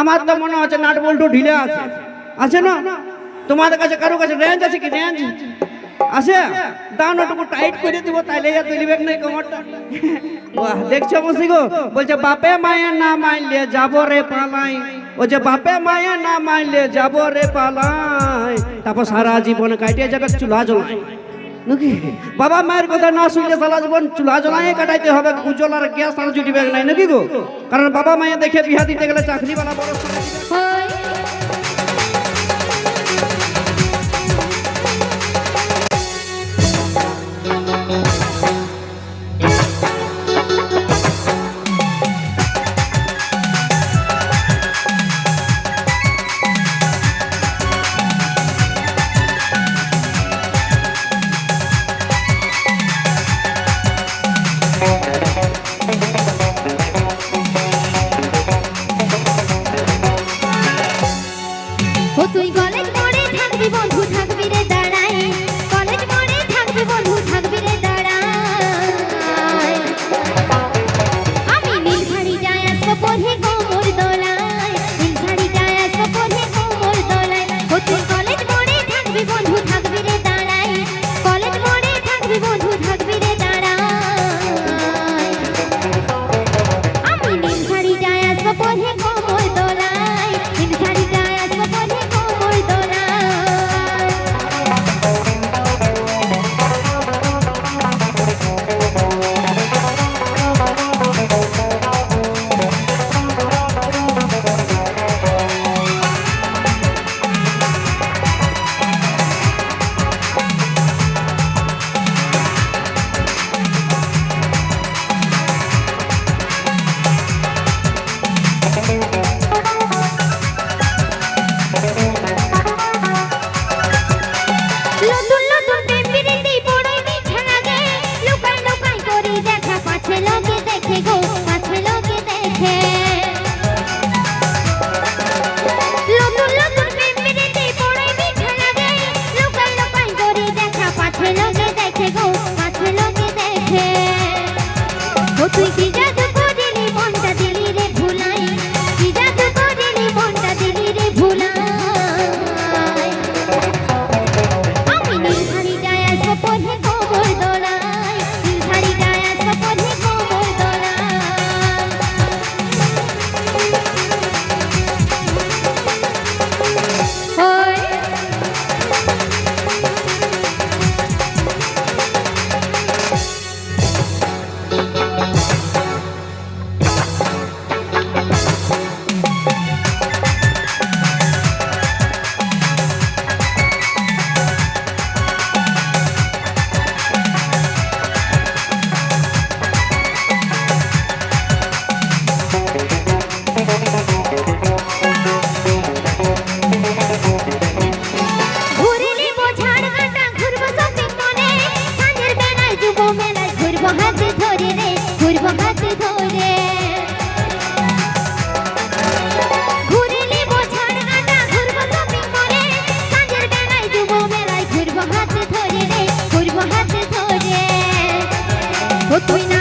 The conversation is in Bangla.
আমার তো মনে হচ্ছে নাট বল্টু ঢিলে আছে, আছে না? তোমাদের কাছে কারো কাছে রেঞ্জ আছে কি? রেঞ্জ আছে? দান ওটুকু টাইট করে দিব, তাইলে যা তুলিবে নাই কোমরটা। বাহ, দেখছো মসি গো, বলছে বাপে মায়ে না মাইলে যাব রে পালাই। ও যে বাপে মায়ে না মাইলে যাব রে পালাই, তারপর সারা জীবন কাটিয়ে যাবে চুলা জ্বলাই নাকি? বাবা মায়ের কথা না শুনলে সারা জীবন চুলা জ্বলাই কাটাইতে হবে, উজ্জ্বলার গ্যাস আর জুটিবে নাই নাকি গো? কারণ বাবা মায়ে দেখে বিয়া দিতে গেলে চাকরিওয়ালা বড় তুই কলেজ মোড়ে থাকবি বন্ধু থাকবি রে দাঁড়াই, কলেজ মোড়ে থাকবি বন্ধু থাকবি রে দাঁড়াই। আমি নীল শাড়ি যাই আসবো পরে কোমর দোলায়, নীল শাড়ি যাই আসবো পরে কোমর দোলায়। ও তুই কলেজ মোড়ে থাকবি বন্ধু থাকবি রে দাঁড়াই, কলেজ মোড়ে থাকবি বন্ধু থাকবি রে দাঁড়াই। আমি নীল শাড়ি যাই আসবো পরে কোমর দোলায়, নীল শাড়ি যাই আসবো পরে কোমর দোলায়। নতুন নতুন প্রেমবিরতি পড়ই মিঠা লাগে, লুকাই লুকাই করি দেখা পাছে লোকে দেখে গো, পাছে লোকে দেখে। নতুন নতুন প্রেমবিরতি পড়ই মিঠা লাগে, লুকাই লুকাই করি দেখা পাছে লোকে দেখে গো, পাছে লোকে দেখে। ও তুই কি জাদু করিলি মনটা দিলি রে ভুলাই, কি জাদু করিলি মনটা দিলি রে ভুলাই। আমি নীল শাড়ি যাই আসবো পরে কোমর দোলায়, নীল শাড়ি যাই আসবো পরে কোমর দোলায়। ওই ঘুরে নেব ঝাড়ঘাটা ঘুরবো শপিং মলে, সাঁঝের বেলায় যুব মেলায় ঘুরবো হাতে ধরে রে, ঘুরবো হাতে ধরে। ঘুরে নেব ঝাড়ঘাটা ঘুরবো শপিং মলে, সাঁঝের বেলায় যুব মেলায় ঘুরবো হাতে ধরে রে, ঘুরবো হাতে ধরে। ও তুই না